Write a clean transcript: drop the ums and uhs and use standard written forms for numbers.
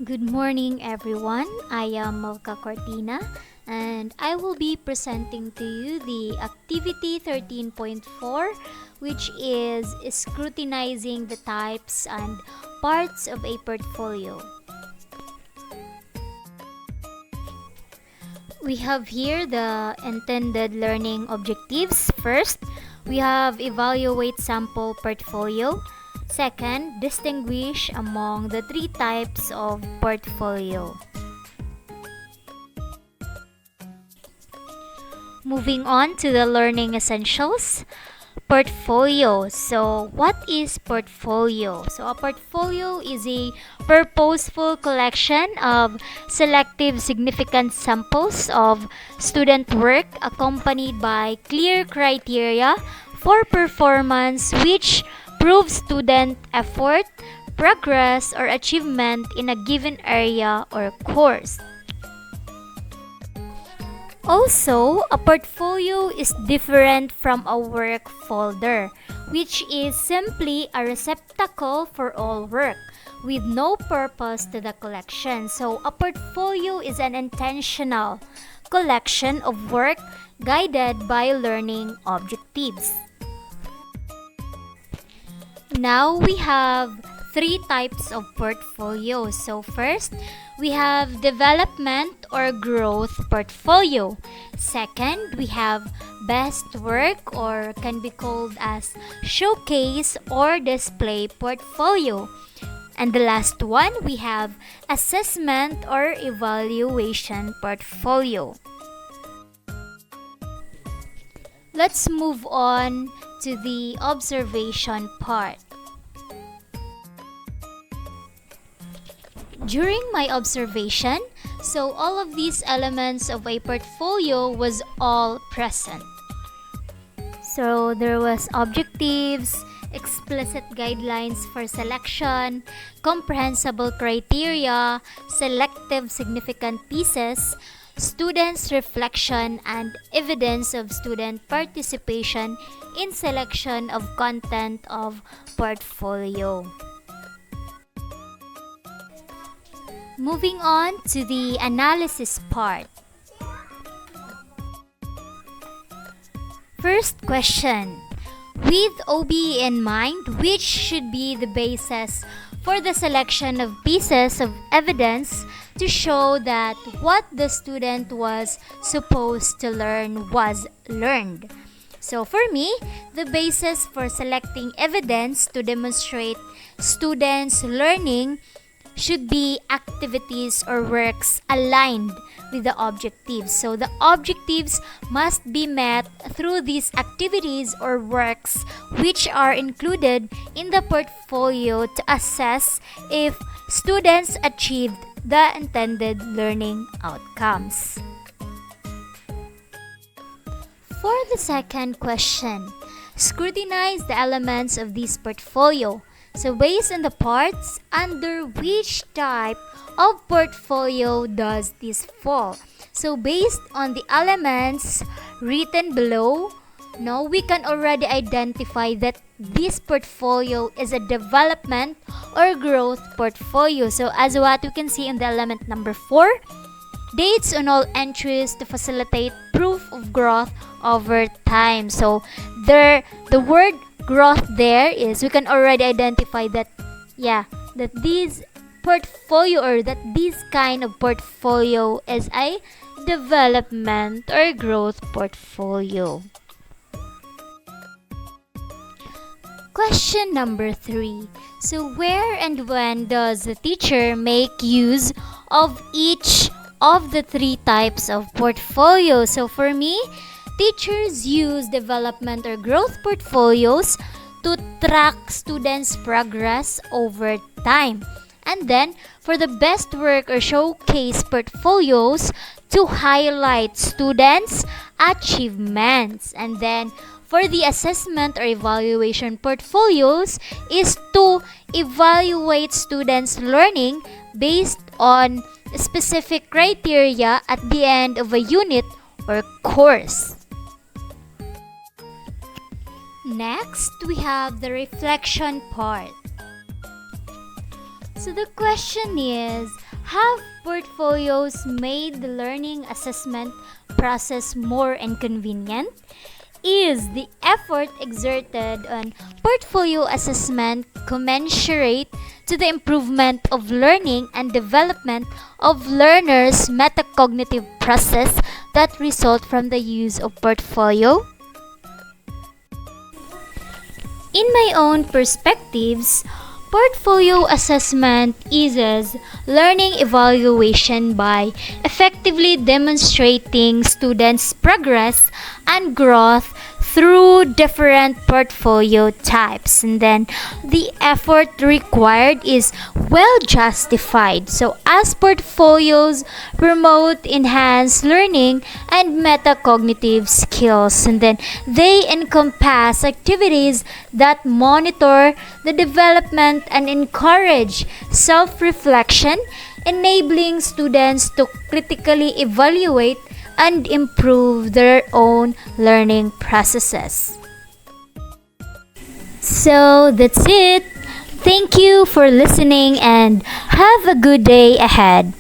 Good morning, everyone. I am Melca Cortina, and I will be presenting to you the activity 13.4, which is scrutinizing the types and parts of a portfolio. We have here the intended learning objectives. First, we have evaluate sample portfolio. Second, distinguish among the three types of portfolio. Moving on to the learning essentials. Portfolio. So, what is portfolio? So, a portfolio is a purposeful collection of selective significant samples of student work accompanied by clear criteria for performance which prove student effort, progress, or achievement in a given area or course. Also, a portfolio is different from a work folder, which is simply a receptacle for all work with no purpose to the collection. So, a portfolio is an intentional collection of work guided by learning objectives. Now we have three types of portfolios. So first, we have development or growth portfolio. Second, we have best work or can be called as showcase or display portfolio. And the last one, we have assessment or evaluation portfolio. Let's move on to the observation part. During my observation, so all of these elements of a portfolio was all present. So there was objectives, explicit guidelines for selection, comprehensible criteria, selective significant pieces, students' reflection, and evidence of student participation in selection of content of portfolio. Moving on to the analysis part. First question. With OBE in mind, which should be the basis for the selection of pieces of evidence to show that what the student was supposed to learn was learned? So for me, the basis for selecting evidence to demonstrate students' learning should be activities or works aligned with the objectives. So the objectives must be met through these activities or works which are included in the portfolio to assess if students achieved the intended learning outcomes. For the second question, scrutinize the elements of this portfolio. So based on the parts, under which type of portfolio does this fall? So based on the elements written below, now we can already identify that this portfolio is a development or growth portfolio. So as what we can see in the element number 4, dates on all entries to facilitate proof of growth over time. So the word growth there is we can already identify that that this portfolio or that this kind of portfolio is a development or growth portfolio. Question number 3. So where and when does the teacher make use of each of the three types of portfolio? So for me, teachers use development or growth portfolios to track students' progress over time. And then, for the best work or showcase portfolios, to highlight students' achievements. And then, for the assessment or evaluation portfolios, is to evaluate students' learning based on specific criteria at the end of a unit or course. Next, we have the reflection part. So the question is, Have portfolios made the learning assessment process more inconvenient? Is the effort exerted on portfolio assessment commensurate to the improvement of learning and development of learners' metacognitive process that result from the use of portfolio? In my own perspectives, portfolio assessment eases learning evaluation by effectively demonstrating students' progress and growth through different portfolio types, and then the effort required is well justified. So as portfolios promote enhanced learning and metacognitive skills, and then they encompass activities that monitor the development and encourage self-reflection, enabling students to critically evaluate and improve their own learning processes. So that's it. Thank you for listening and have a good day ahead.